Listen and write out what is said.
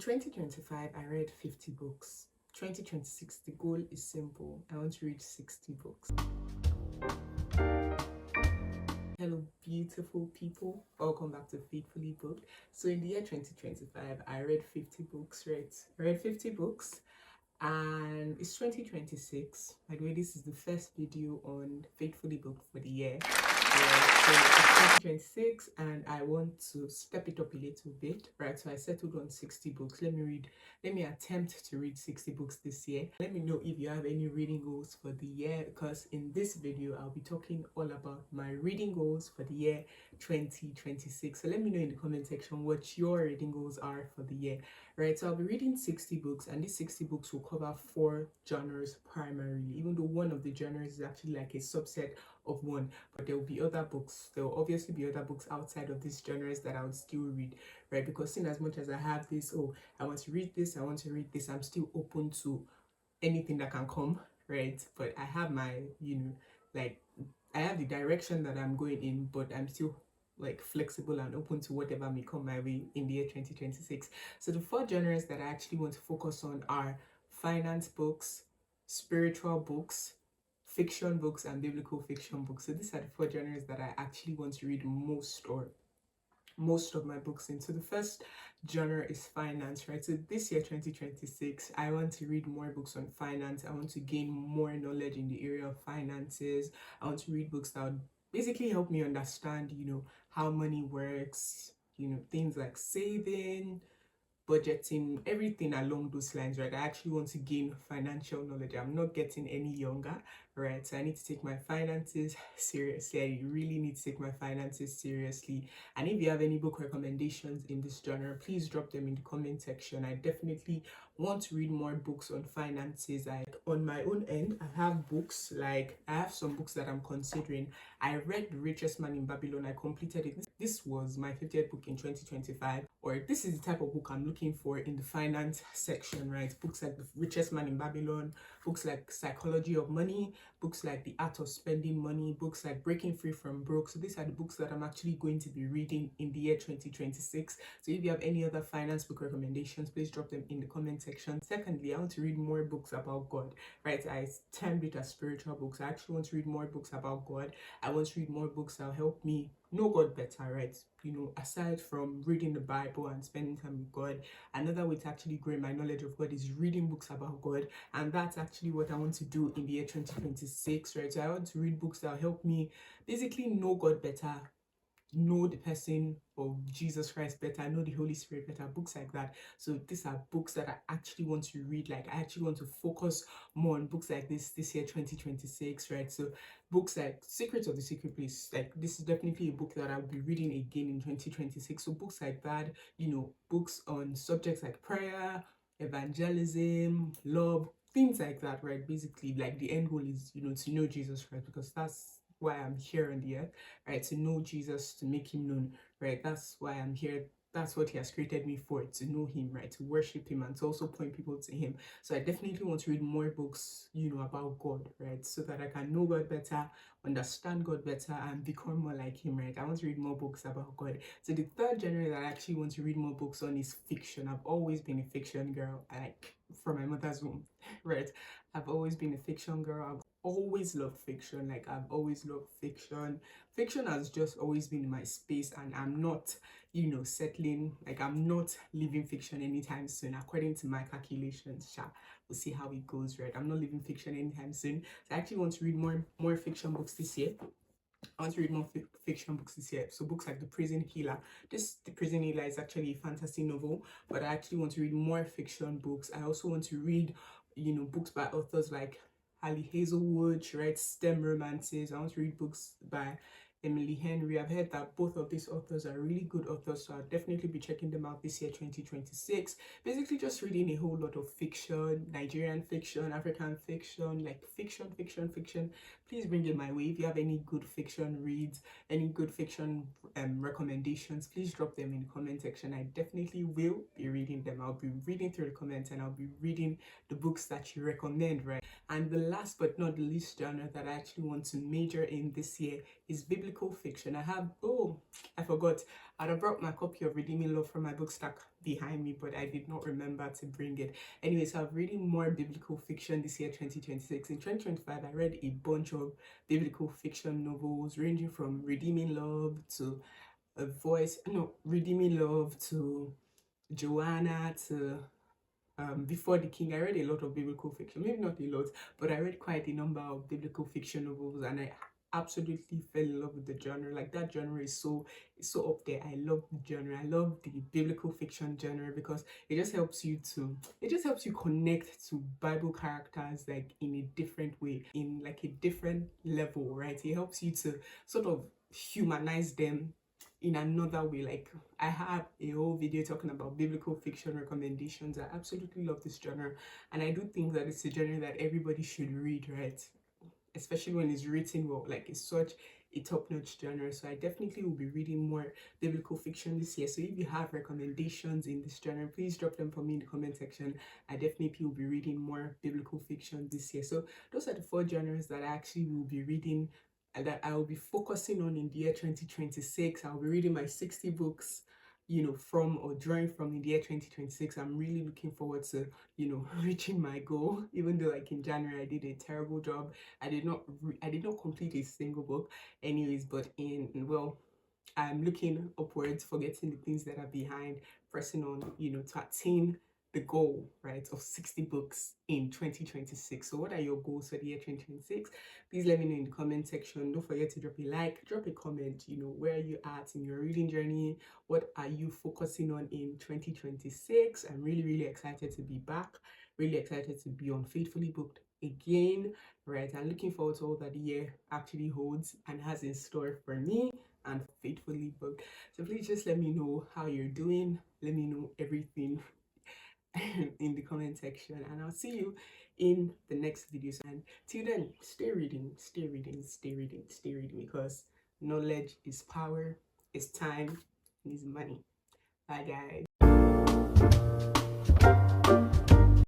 In 2025, I read 50 books. 2026, the goal is simple. I want to read 60 books. Hello, beautiful people. Welcome back to Faithfully Booked. So in the year 2025, I read 50 books, right? I read 50 books and it's 2026. By the way, this is the first video on Faithfully Booked for the year. So it's 2026 and I want to step it up a little bit, right? So I settled on 60 books. Let me attempt to read 60 books this year. Let me know if you have any reading goals for the year, because in this video I'll be talking all about my reading goals for the year 2026. So let me know in the comment section what your reading goals are for the year, right? So I'll be reading 60 books, and these 60 books will cover 4 genres primarily, even though one of the genres is actually like a subset of one, but there will be other books. There will obviously be other books outside of these genres that I would still read, right? Because in as much as I have this, oh, I want to read this, I want to read this, I'm still open to anything that can come, right? But I have my, like, I have the direction that I'm going in, but I'm still like flexible and open to whatever may come my way in the year 2026. So the 4 genres that I actually want to focus on are finance books, spiritual books, fiction books, and biblical fiction books. So these are the 4 genres that I actually want to read most of my books in. So the first genre is finance, right? So this year 2026, I want to read more books on finance. I want to gain more knowledge in the area of finances. I want to read books that would basically help me understand, how money works, things like saving, budgeting, everything along those lines, right? I actually want to gain financial knowledge. I'm not getting any younger, right? So I need to take my finances seriously. I really need to take my finances seriously. And if you have any book recommendations in this genre, please drop them in the comment section. I definitely want to read more books on finances. Like on my own end, I have some books that I'm considering. I read The Richest Man in Babylon. I completed it. This was my 50th book in 2025, or this is the type of book I'm looking for in the finance section, right? Books like The Richest Man in Babylon, books like Psychology of Money, books like The Art of Spending Money, books like Breaking Free from Broke. So these are the books that I'm actually going to be reading in the year 2026. So if you have any other finance book recommendations, please drop them in the comment section. Secondly, I want to read more books about God, right? I termed it as spiritual books. I actually want to read more books about God. I want to read more books that will help me know God better, right? Aside from reading the Bible and spending time with God, another way to actually grow my knowledge of God is reading books about God. And that's actually what I want to do in the year 2026, right? So I want to read books that will help me basically know God better, know the person of Jesus Christ better, know the Holy Spirit better, books like that. So these are books that I actually want to read. Like I actually want to focus more on books like this year 2026, right? So books like Secrets of the Secret Place, like this is definitely a book that I'll be reading again in 2026. So books like that, books on subjects like prayer, evangelism, love, things like that, right? Basically, like the end goal is, to know Jesus Christ, because that's why I'm here on the earth, right? To know Jesus, to make him known, right? That's why I'm here. That's what he has created me for, to know him, right? To worship him and to also point people to him. So I definitely want to read more books, about God, right? So that I can know God better, understand God better, and become more like him, right? I want to read more books about God. So the third genre that I actually want to read more books on is fiction. I've always been a fiction girl, like from my mother's womb, right? I've always been a fiction girl. I've always loved fiction. Like I've always loved fiction. Fiction has just always been my space, and I'm not, settling. Like I'm not leaving fiction anytime soon. According to my calculations, we'll see how it goes, right? I'm not leaving fiction anytime soon. So I actually want to read more fiction books this year. I want to read more fiction books this year. So books like The Prison Healer. The Prison Healer is actually a fantasy novel, but I actually want to read more fiction books. I also want to read, books by authors like Ali Hazelwood. She writes STEM romances. I want to read books by Emily Henry. I've heard that both of these authors are really good authors, so I'll definitely be checking them out this year, 2026. Basically just reading a whole lot of fiction, Nigerian fiction, African fiction, like fiction. Please bring it my way. If you have any good fiction reads, any good fiction recommendations, please drop them in the comment section. I definitely will be reading them. I'll be reading through the comments and I'll be reading the books that you recommend, right? And the last but not the least genre that I actually want to major in this year is biblical biblical fiction. I have, oh, I forgot. I'd have brought my copy of Redeeming Love from my book stack behind me, but I did not remember to bring it. Anyway, so I'm reading more biblical fiction this year, 2026. In 2025, I read a bunch of biblical fiction novels ranging from Redeeming Love to Redeeming Love to Joanna to Before the King. I read a lot of biblical fiction, maybe not a lot, but I read quite a number of biblical fiction novels, and I absolutely fell in love with the genre. Like, that genre is so up there. I love the genre. I love the biblical fiction genre because it just helps you connect to Bible characters like in a different way, in like a different level, right? It helps you to sort of humanize them in another way. Like, I have a whole video talking about biblical fiction recommendations. I absolutely love this genre, and I do think that it's a genre that everybody should read, right? Especially when it's written well. Like, it's such a top-notch genre. So I definitely will be reading more biblical fiction this year. So if you have recommendations in this genre, please drop them for me in the comment section. I definitely will be reading more biblical fiction this year. So those are the 4 genres that I actually will be reading and that I will be focusing on in the year 2026. I'll be reading my 60 books, from or drawing from in the year 2026. I'm really looking forward to, reaching my goal. Even though, like, in January I did a terrible job. I did not complete a single book, anyways. But I'm looking upwards, forgetting the things that are behind, pressing on, to attain the goal, right, of 60 books in 2026. So what are your goals for the year 2026? Please let me know in the comment section. Don't forget to drop a like, drop a comment, where are you at in your reading journey? What are you focusing on in 2026? I'm really, really excited to be back, really excited to be on Faithfully Booked again, right? I'm looking forward to all that the year actually holds and has in store for me and Faithfully Booked. So please just let me know how you're doing. Let me know everything in the comment section, and I'll see you in the next videos. And till then, stay reading, stay reading, stay reading, stay reading, because knowledge is power, is time, and is money. Bye, guys.